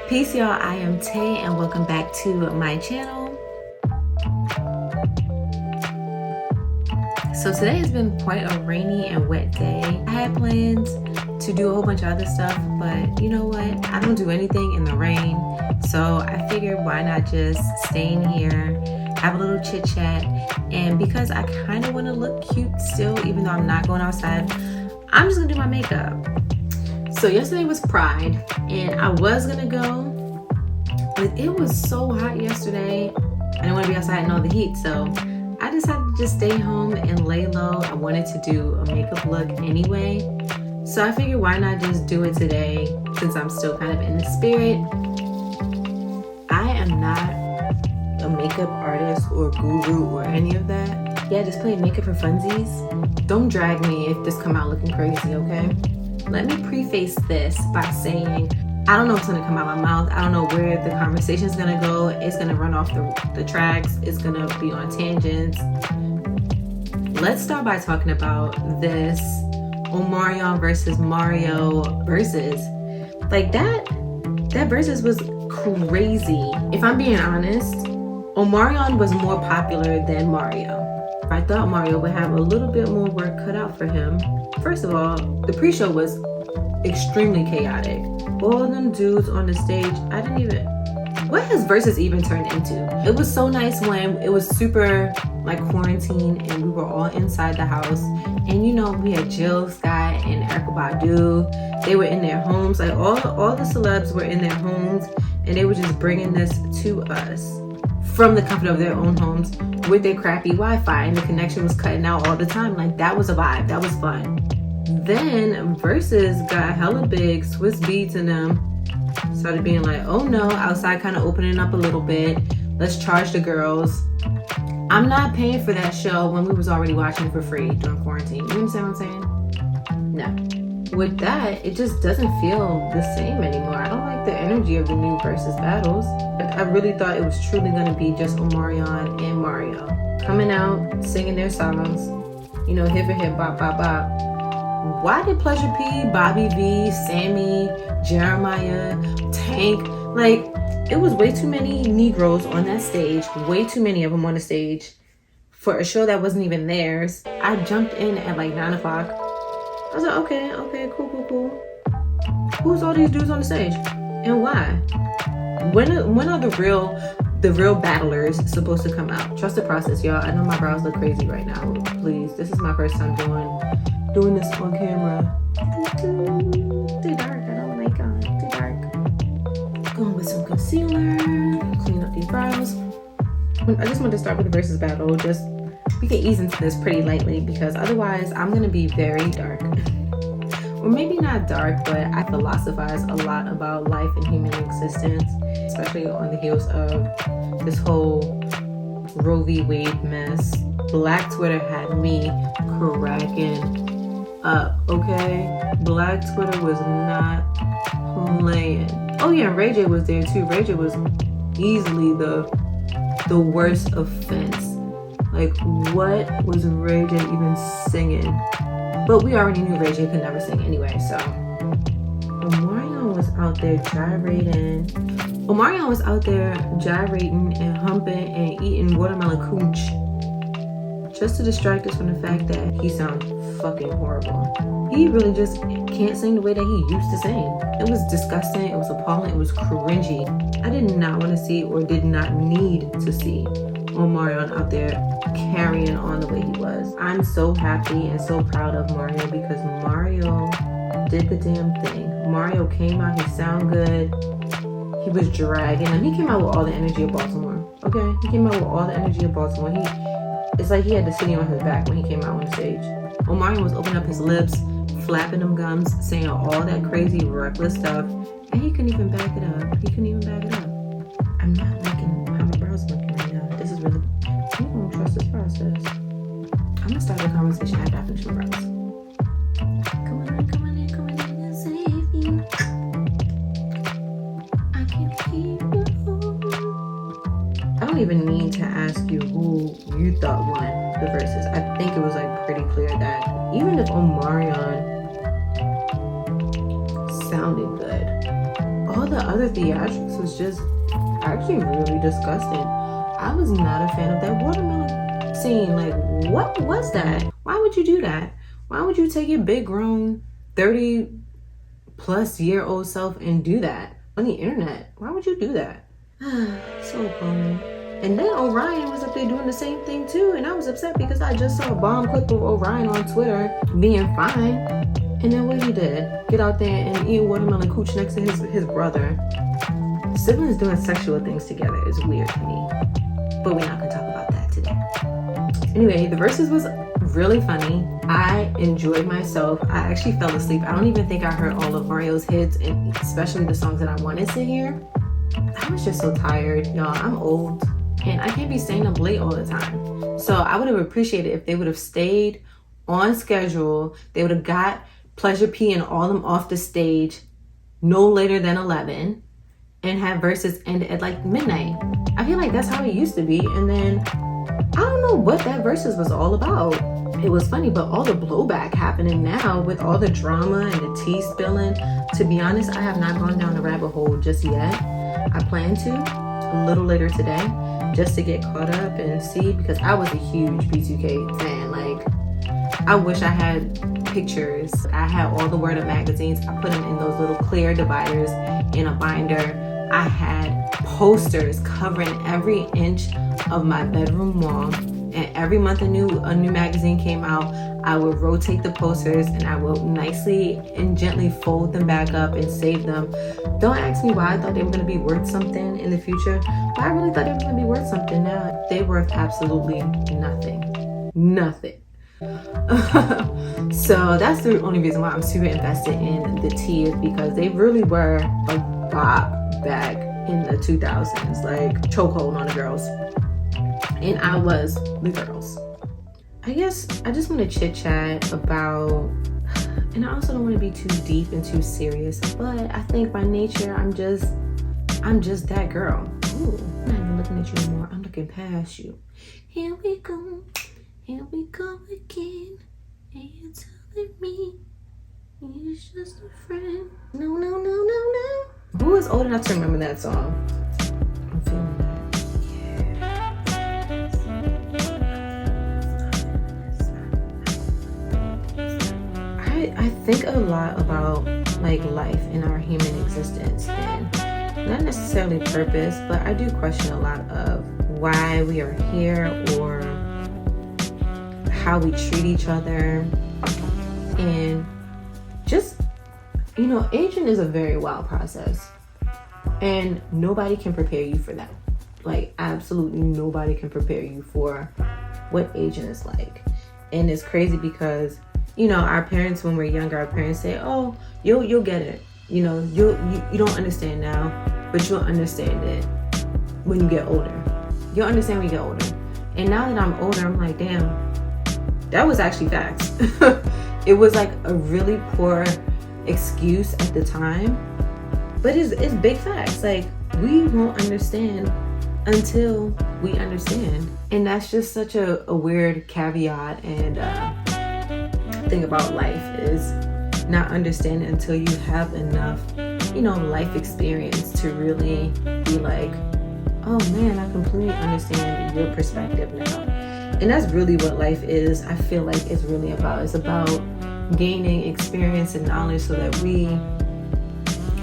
Peace, y'all. I am Tay, and welcome back to my channel. So today has been quite a rainy and wet day. I had plans to do a whole bunch of other stuff, but you know what? I don't do anything in the rain. So I figured why not just stay in here, have a little chit chat. And because I kind of want to look cute still, even though I'm not going outside, I'm just gonna do my makeup. So yesterday was Pride, and I was gonna go, but it was so hot yesterday. I didn't want to be outside in all the heat, so I decided to just stay home and lay low. I wanted to do a makeup look anyway, so I figured why not just do it today since I'm still kind of in the spirit. I am not a makeup artist or guru or any of that. Yeah, just playing makeup for funsies. Don't drag me if this come out looking crazy, okay? Let me preface this by saying I don't know what's gonna come out of my mouth. I don't know where the conversation is gonna go. It's gonna run off the tracks. It's gonna be on tangents. Let's start by talking about this Omarion versus Mario Verzuz. Like that Verzuz was crazy. If I'm being honest, Omarion was more popular than Mario. I thought Mario would have a little bit more work cut out for him. First of all, the pre-show was extremely chaotic. All of them dudes on the stage, what has Verzuz even turned into? It was so nice when it was super like quarantine and we were all inside the house. And you know, we had Jill Scott and Erykah Badu. They were in their homes, like all the celebs were in their homes, and they were just bringing this to us from the comfort of their own homes with their crappy Wi-Fi, and the connection was cutting out all the time. Like that was a vibe, that was fun. Then Verzuz got hella big, Swiss beats in them. Started being like, oh no, outside kind of opening up a little bit. Let's charge the girls. I'm not paying for that show when we was already watching it for free during quarantine. You understand what I'm saying? No. With that, it just doesn't feel the same anymore. I don't like the energy of the new Verzuz battles. I really thought it was truly going to be just Omarion and Mario coming out, singing their songs. You know, hip and hip, bop, bop, bop. Why did Pleasure P, Bobby V, Sammy, Jeremiah, Tank, like, it was way too many Negroes on that stage, way too many of them on the stage for a show that wasn't even theirs. I jumped in at like 9 o'clock. I was like, okay, cool. Who's all these dudes on the stage? And why? When are the real battlers supposed to come out? Trust the process, y'all. I know my brows look crazy right now. Please, this is my first time doing this on camera. Too dark. I don't like it. Too dark. Going with some concealer. Clean up these brows. I just want to start with the Verzuz battle. We can ease into this pretty lightly because otherwise I'm gonna be very dark. Or maybe not dark, but I philosophize a lot about life and human existence, especially on the heels of this whole Roe v. Wade mess. Black Twitter had me cracking up, okay? Black Twitter was not playing. Oh yeah, Ray J was there too. Ray J was easily the worst offense. Like, what was Ray J even singing? But we already knew Ray J could never sing anyway, so. Omarion was out there gyrating and humping and eating watermelon cooch just to distract us from the fact that he sounds fucking horrible. He really just can't sing the way that he used to sing. It was disgusting, it was appalling, it was cringy. I did not want to see or did not need to see Omarion out there carrying on the way he was. I'm so happy and so proud of Mario because Mario did the damn thing. Mario came out, he sounded good. He was dragging them. He came out with all the energy of Baltimore. Okay? He came out with all the energy of Baltimore. It's like he had the city on his back when he came out on stage. Omarion was opening up his lips, flapping them gums, saying all that crazy, reckless stuff, and he couldn't even back it up. I'm not liking how my brows looking right now. This is really, you don't trust this process. I'm gonna start the conversation after I finish my brows. Come on in and save you. I can hear you. I don't even need to ask you who you thought won the Verzuz. I think it was like pretty clear that even if Omarion sounded good, all the other theatrics was just actually really disgusting. I was not a fan of that watermelon scene. Like, what was that? Why would you do that? Why would you take your big grown 30-plus-year-old self and do that on the internet? Why would you do that? So boring. And then Omarion was up there doing the same thing too, and I was upset because I just saw a bomb clip of Omarion on Twitter being fine. And then what he did, get out there and eat watermelon cooch next to his brother. Siblings doing sexual things together is weird to me, but we're not gonna talk about that today. Anyway, the Verzuz was really funny. I enjoyed myself. I actually fell asleep. I don't even think I heard all of Mario's hits, and especially the songs that I wanted to hear. I was just so tired, y'all. I'm old and I can't be staying up late all the time. So I would have appreciated if they would have stayed on schedule. They would have got Pleasure P and all them off the stage no later than 11 and have Verzuz end at like midnight. I feel like that's how it used to be. And then I don't know what that Verzuz was all about. It was funny, but all the blowback happening now with all the drama and the tea spilling, to be honest, I have not gone down the rabbit hole just yet. I plan to a little later today just to get caught up and see, because I was a huge B2K fan. Like, I wish I had pictures. I had all the Word Up magazines. I put them in those little clear dividers in a binder. I had posters covering every inch of my bedroom wall. And every month a new magazine came out, I would rotate the posters and I would nicely and gently fold them back up and save them. Don't ask me why I thought they were going to be worth something in the future, but I really thought they were going to be worth something. Now they're worth absolutely nothing. Nothing. So that's the only reason why I'm super invested in the tea, is because they really were a bop back in the 2000s, like chokehold on the girls. And I was the girls. I guess I just want to chit chat about, and I also don't want to be too deep and too serious, but I think by nature I'm just that girl. Ooh, I'm not even looking at you anymore. I'm looking past you. Here we go again. And you're telling me you're just a friend. No. Who is old enough to remember that song? I'm feeling that. I think a lot about like life in our human existence, and not necessarily purpose, but I do question a lot of why we are here or how we treat each other. And just, you know, aging is a very wild process, and nobody can prepare you for that. Like, absolutely nobody can prepare you for what aging is like. And it's crazy because, you know, our parents, when we're younger, our parents say, oh, you'll get it. You know, you don't understand now, but you'll understand it when you get older. You'll understand when you get older. And now that I'm older, I'm like, damn, that was actually facts. It was like a really poor excuse at the time, but it's big facts. Like, we won't understand until we understand. And that's just such a weird caveat and thing about life, is not understanding until you have enough, you know, life experience to really be like, oh man, I completely understand your perspective now. And that's really what life is. I feel like it's really about. It's about gaining experience and knowledge so that we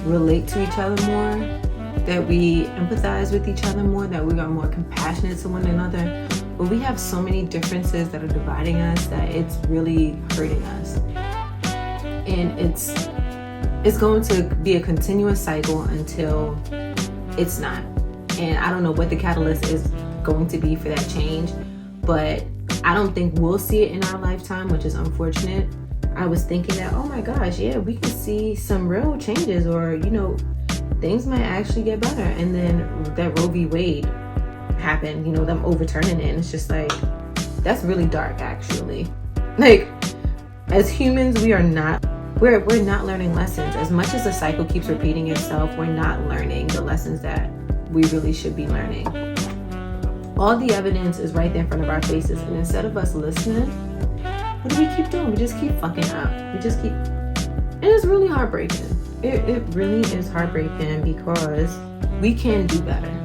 relate to each other more, that we empathize with each other more, that we are more compassionate to one another. But we have so many differences that are dividing us that it's really hurting us. And it's going to be a continuous cycle until it's not. And I don't know what the catalyst is going to be for that change, but I don't think we'll see it in our lifetime, which is unfortunate. I was thinking that, oh my gosh, yeah, we can see some real changes, or, you know, things might actually get better. And then that Roe v. Wade happened, you know, them overturning it, and it's just like, that's really dark, actually. Like, as humans, we're not learning lessons. As much as the cycle keeps repeating itself, we're not learning the lessons that we really should be learning. All the evidence is right there in front of our faces, and instead of us listening, what do we keep doing? We just keep fucking up. And it's really heartbreaking. It really is heartbreaking because we can do better.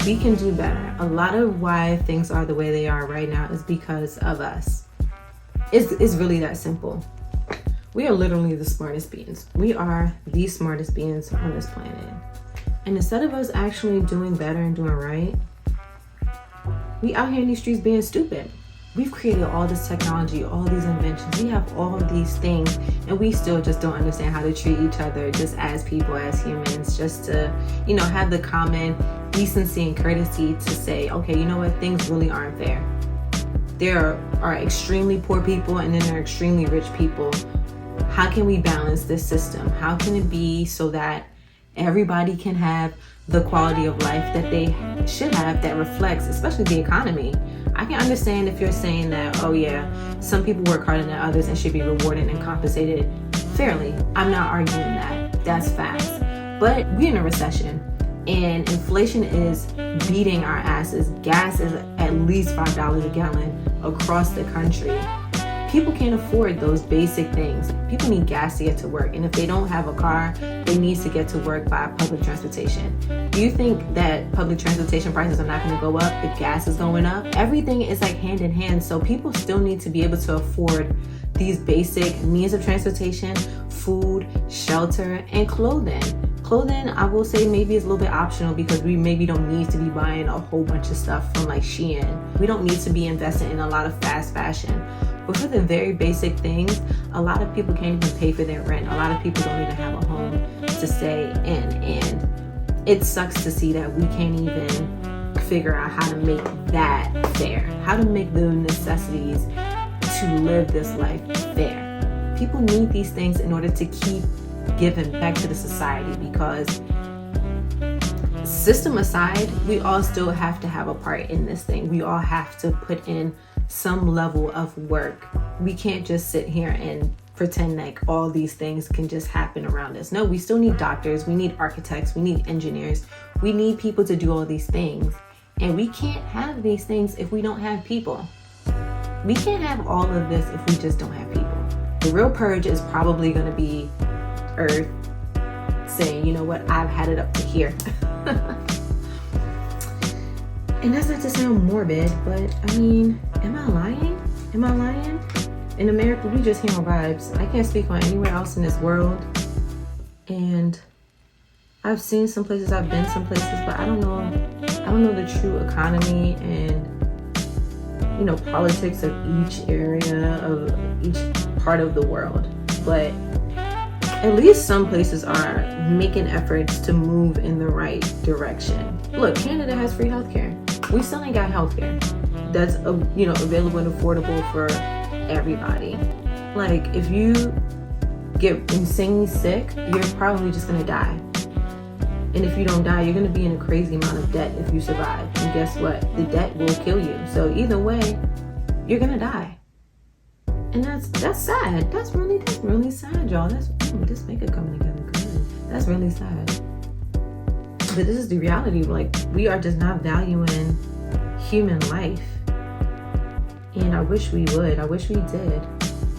We can do better. A lot of why things are the way they are right now is because of us. It's really that simple. We are literally the smartest beings. We are the smartest beings on this planet. And instead of us actually doing better and doing right, we out here in these streets being stupid. We've created all this technology, all these inventions. We have all of these things, and we still just don't understand how to treat each other just as people, as humans, just to, have the common decency and courtesy to say, okay, you know what, things really aren't fair. There are extremely poor people, and then there are extremely rich people. How can we balance this system? How can it be so that everybody can have the quality of life that they should have that reflects, especially the economy? I can understand if you're saying that, oh yeah, some people work harder than others and should be rewarded and compensated fairly. I'm not arguing that. That's facts. But we're in a recession and inflation is beating our asses. Gas is at least $5 a gallon across the country. People can't afford those basic things. People need gas to get to work. And if they don't have a car, they need to get to work by public transportation. Do you think that public transportation prices are not going to go up if gas is going up? Everything is like hand in hand. So people still need to be able to afford these basic means of transportation, food, shelter, and clothing. Clothing, I will say, maybe is a little bit optional because we maybe don't need to be buying a whole bunch of stuff from like Shein. We don't need to be investing in a lot of fast fashion. But for the very basic things, a lot of people can't even pay for their rent. A lot of people don't even have a home to stay in. And it sucks to see that we can't even figure out how to make that fair. How to make the necessities to live this life fair. People need these things in order to keep giving back to the society, because system aside, we all still have to have a part in this thing. We all have to put in some level of work. We can't just sit here and pretend like all these things can just happen around us. No, we still need doctors, we need architects, we need engineers, we need people to do all these things. And we can't have these things if we don't have people. We can't have all of this if we just don't have people. The real purge is probably going to be Earth saying, you know what, I've had it up to here. And that's not to sound morbid, but I mean, am I lying? Am I lying? In America, we just hearing vibes. I can't speak on anywhere else in this world. And I've seen some places, I've been some places, but I don't know the true economy and, politics of each area, of each part of the world. But at least some places are making efforts to move in the right direction. Look, Canada has free healthcare. We still ain't got healthcare that's available and affordable for everybody. Like, if you get insanely sick, you're probably just gonna die. And if you don't die, you're gonna be in a crazy amount of debt if you survive. And guess what? The debt will kill you. So either way, you're gonna die. And that's sad. That's really sad, y'all. This makeup coming together good. That's really sad. But this is the reality. Like, we are just not valuing human life. And I wish we would. I wish we did.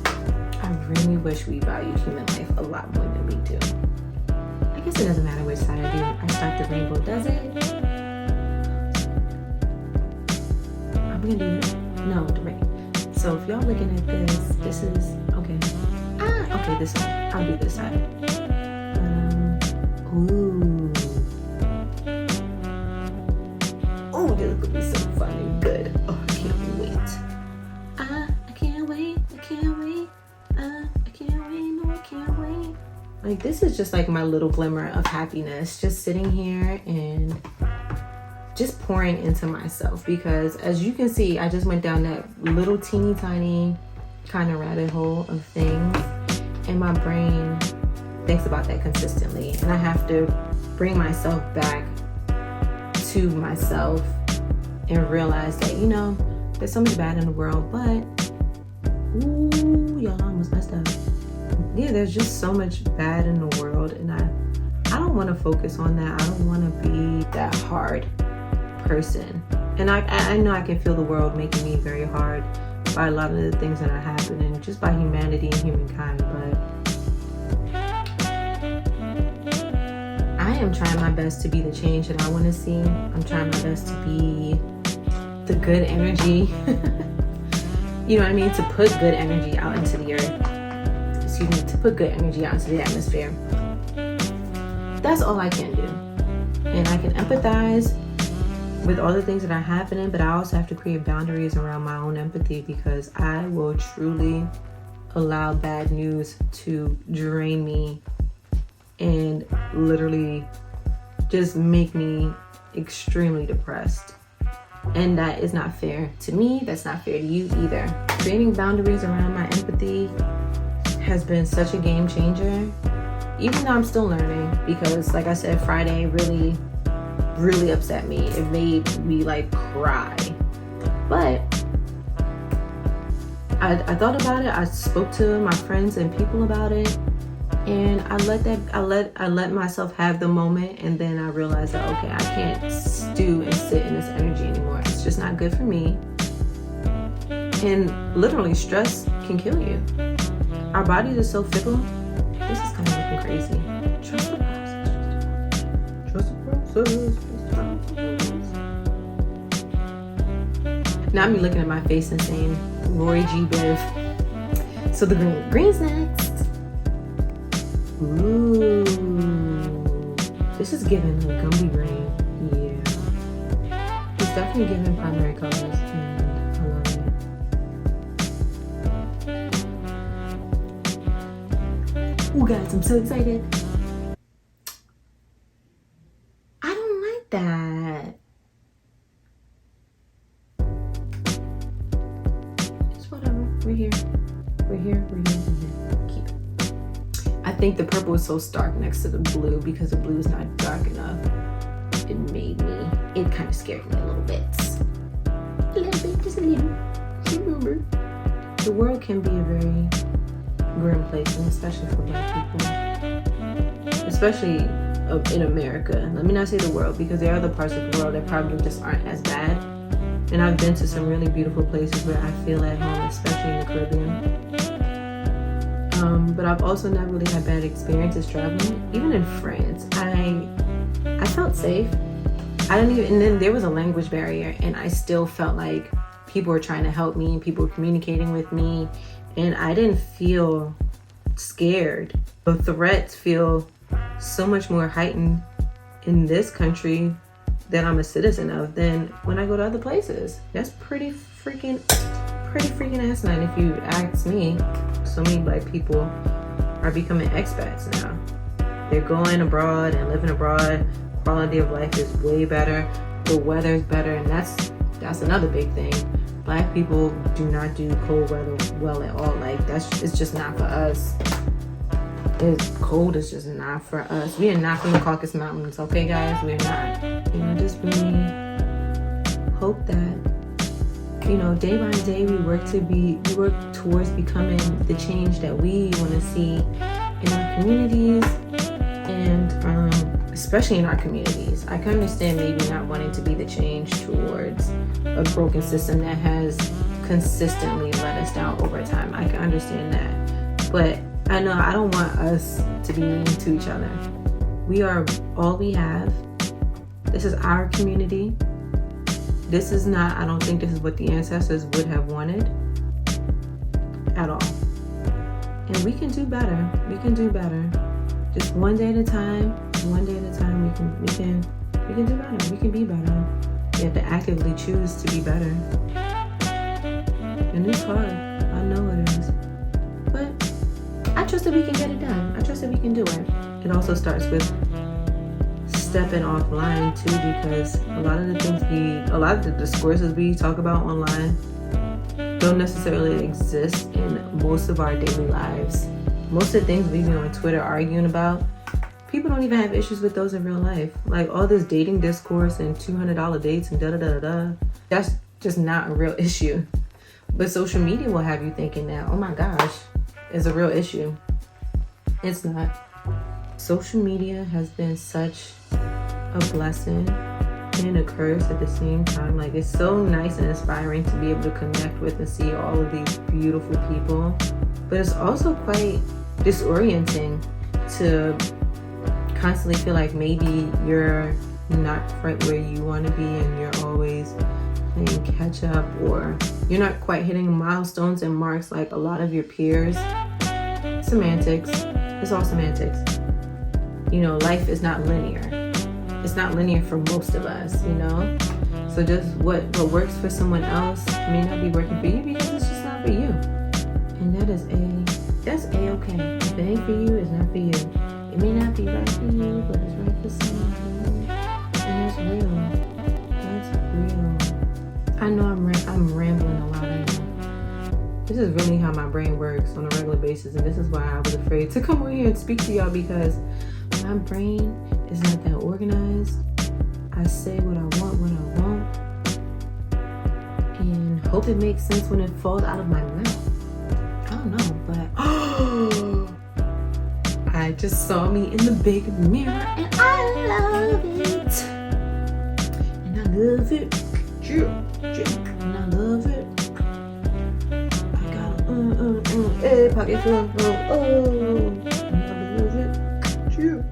I really wish we valued human life a lot more than we do. I guess it doesn't matter which side I start the rainbow, does it? I'm gonna do this. No, the rain. So if y'all looking at this is okay. Okay, this side. I'll do this side. Ooh, this is gonna be so fun and good. Oh, I can't wait. I can't wait. I can't wait. I can't wait. No, I can't wait. Like, this is just like my little glimmer of happiness, just sitting here and just pouring into myself, because as you can see, I just went down that little teeny tiny kind of rabbit hole of things, and my brain thinks about that consistently, and I have to bring myself back to myself and realize that, there's so much bad in the world, but y'all almost messed up. Yeah, there's just so much bad in the world, and I don't want to focus on that. I don't want to be that hard person. And I know I can feel the world making me very hard by a lot of the things that are happening, just by humanity and humankind. But am trying my best to be the change that I want to see. I'm trying my best to be the good energy. You know what I mean? To put good energy out into the earth. Excuse me, to put good energy out into the atmosphere. That's all I can do. And I can empathize with all the things that are happening, but I also have to create boundaries around my own empathy, because I will truly allow bad news to drain me and literally just make me extremely depressed. And that is not fair to me. That's not fair to you either. Creating boundaries around my empathy has been such a game changer, even though I'm still learning, because like I said, Friday really upset me. It made me like cry. But I thought about it. I spoke to my friends and people about it, and I let myself have the moment, and then I realized that okay, I can't stew and sit in this energy anymore. It's just not good for me. And literally, stress can kill you. Our bodies are so fickle. This is kind of looking crazy. Trust the process. Trust the process. Not me looking at my face and saying, Roy G. Biv. So the green's next. Ooh. This is giving a Gumby Green. Yeah. It's definitely giving primary colors, and I love it. Oh guys, I'm so excited. I don't like that. It's whatever. We're here. Keep it. I think the purple is so stark next to the blue because the blue is not dark enough. It kind of scared me a little bit. Just a little. Remember, the world can be a very grim place, and especially for Black people. Especially in America. Let me not say the world, because there are other parts of the world that probably just aren't as bad. And I've been to some really beautiful places where I feel at home, especially in the Caribbean. But I've also not really had bad experiences traveling. Even in France, I felt safe. And then there was a language barrier, and I still felt like people were trying to help me and people were communicating with me, and I didn't feel scared. The threats feel so much more heightened in this country that I'm a citizen of than when I go to other places. That's pretty freaking asinine if you ask me. So many Black people are becoming expats now. They're going abroad and living abroad. Quality of life is way better. The weather's better, and that's another big thing. Black people do not do cold weather well at all. Like it's just not for us. It's cold is just not for us. We are not from the Caucasus Mountains, okay guys? We're not. Just really hope that, day by day we work towards becoming the change that we want to see in our communities, and especially in our communities. I can understand maybe not wanting to be the change towards a broken system that has consistently let us down over time. I can understand that. But I know I don't want us to be mean to each other. We are all we have. This is our community. This is not, I don't think this is what the ancestors would have wanted at all. And we can do better. We can do better. Just one day at a time, we can do better. We can be better. We have to actively choose to be better. And it's hard. I know it is. But I trust that we can get it done. I trust that we can do it. It also starts with stepping offline too, because a lot of the discourses we talk about online don't necessarily exist in most of our daily lives. Most of the things we be on Twitter arguing about, people don't even have issues with those in real life. Like all this dating discourse and $200 dates and da-da-da-da-da, that's just not a real issue. But social media will have you thinking that, oh my gosh, it's a real issue. It's not. Social media has been such a blessing and a curse at the same time. Like it's so nice and inspiring to be able to connect with and see all of these beautiful people. But it's also quite disorienting to constantly feel like maybe you're not quite where you want to be and you're always playing catch up, or you're not quite hitting milestones and marks like a lot of your peers. Semantics. It's all semantics. You know, life is not linear. It's not linear for most of us, you know? So just what works for someone else may not be working for you because it's just not for you. And that's a-okay. If it ain't for you, it's not for you. It may not be right for you, but it's right for someone. And that's real. That's real. I know I'm rambling a lot right now. This is really how my brain works on a regular basis, and this is why I was afraid to come on here and speak to y'all, because my brain is not that organized. I say what I want when I want, and hope it makes sense when it falls out of my mouth. I don't know, but I just saw me in the big mirror, and I love it. And I love it. And I love it. I got a pocket full of and I love it. Chew.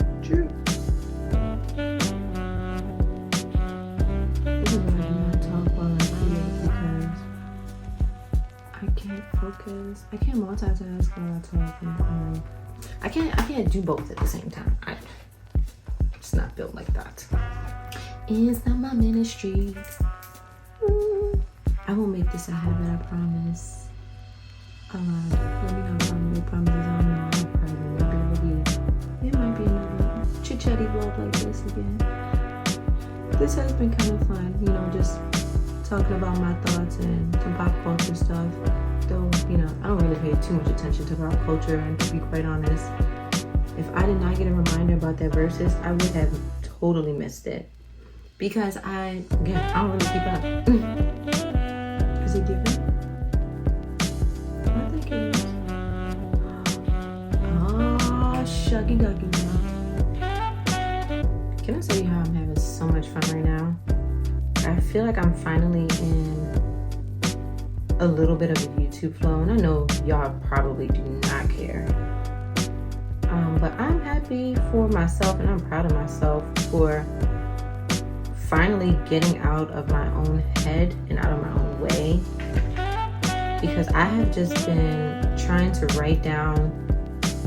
This is why I do not talk while I feel, because I can't focus. I can't multitask while I talk, and I can't do both at the same time. It's not built like that. It's not my ministry. I won't make this a habit, I promise. Let me know how many promises I know. It might be another chit-chatty vlog like this again. This has been kind of fun, you know, just talking about my thoughts and some pop culture stuff. Though, you know, I don't really pay too much attention to pop culture, and to be quite honest, if I did not get a reminder about that Verzuz, I would have totally missed it. Because I don't really keep up. Is it different? I think it is. Oh, shucky ducky now. Can I tell you how I'm having so much fun right now? I feel like I'm finally in a little bit of a YouTube flow, and I know y'all probably do not care. But I'm happy for myself, and I'm proud of myself for finally getting out of my own head and out of my own way, because I have just been trying to write down,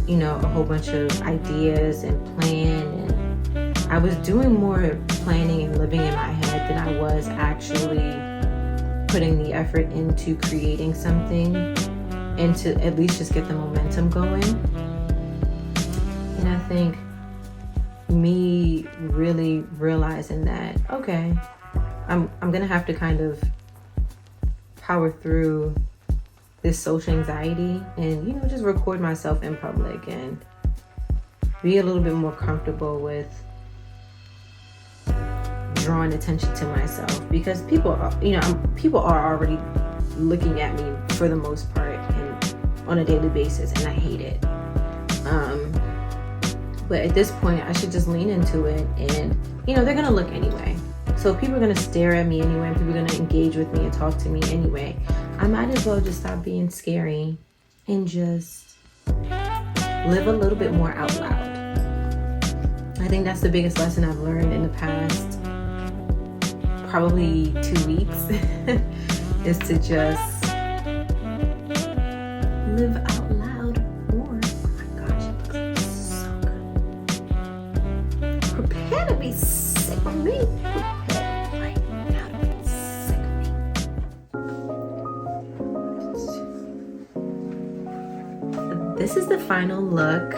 you know, a whole bunch of ideas and plan, and I was doing more planning and living in my head than I was actually putting the effort into creating something and to at least just get the momentum going. And I think me really realizing that, okay, I'm gonna have to kind of power through this social anxiety and, you know, just record myself in public and be a little bit more comfortable with drawing attention to myself, because people are already looking at me for the most part and on a daily basis, and I hate it. But at this point, I should just lean into it, and, you know, they're gonna look anyway. So if people are gonna stare at me anyway, and people are gonna engage with me and talk to me anyway, I might as well just stop being scary and just live a little bit more out loud. I think that's the biggest lesson I've learned in the past probably 2 weeks is to just live out loud more. Oh my gosh, it looks so good. Prepare to be sick of me. Prepare right now to be sick of me. This is the final look.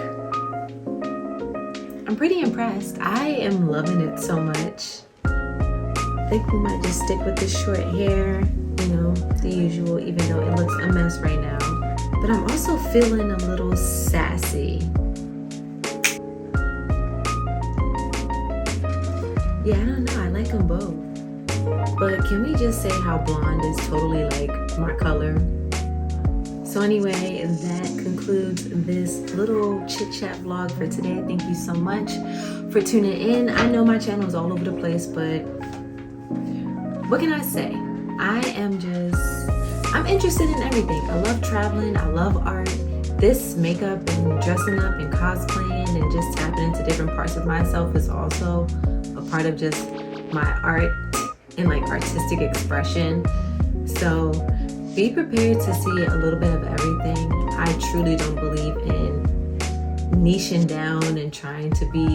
I'm pretty impressed. I am loving it so much. I think we might just stick with this short hair, you know, the usual, even though it looks a mess right now. But I'm also feeling a little sassy. Yeah, I don't know, I like them both. But can we just say how blonde is totally like my color? So anyway, that concludes this little chit chat vlog for today. Thank you so much for tuning in. I know my channel is all over the place, but what can I say? I'm interested in everything. I love traveling, I love art. This makeup and dressing up and cosplaying in and just tapping into different parts of myself is also a part of just my art and like artistic expression. So be prepared to see a little bit of everything. I truly don't believe in niching down and trying to be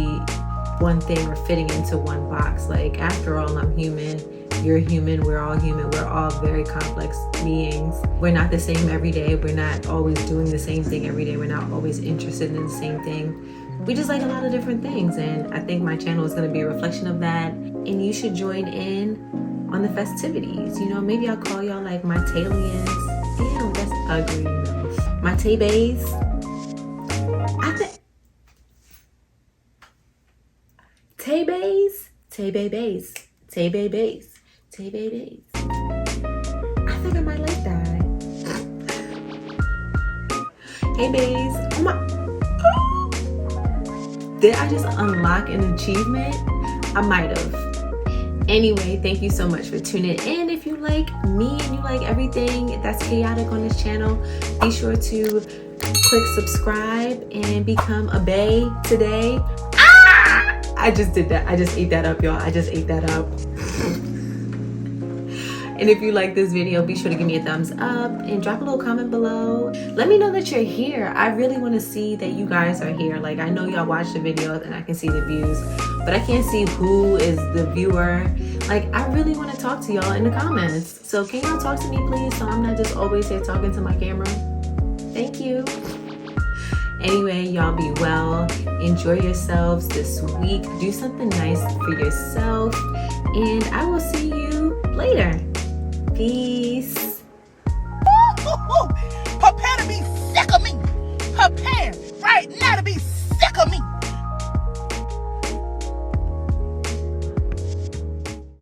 one thing or fitting into one box. Like, after all, I'm human, you're human, we're all human, we're all very complex beings. We're not the same every day, we're not always doing the same thing every day, we're not always interested in the same thing. We just like a lot of different things, and I think my channel is going to be a reflection of that, and you should join in on the festivities. You know, maybe I'll call y'all like my Talians. Ew, that's ugly. My Tay-Bays. Tay-Bays? Tay-Bay-Bays. Tay-Bay-Bays. Tay-Bay-Bays. I think I might like that. Hey, bays. Oh my. Did I just unlock an achievement? I might have. Anyway, thank you so much for tuning in. If you like me and you like everything that's chaotic on this channel, be sure to click subscribe and become a bae today. Ah! I just did that. I just ate that up, y'all. I just ate that up. And if you like this video, be sure to give me a thumbs up and drop a little comment below. Let me know that you're here. I really want to see that you guys are here. Like, I know y'all watch the videos and I can see the views, but I can't see who is the viewer. Like, I really want to talk to y'all in the comments. So can y'all talk to me, please, so I'm not just always here talking to my camera? Thank you. Anyway, y'all be well. Enjoy yourselves this week. Do something nice for yourself. And I will see you later. Peace. Prepare to be sick of me. Prepare right now to be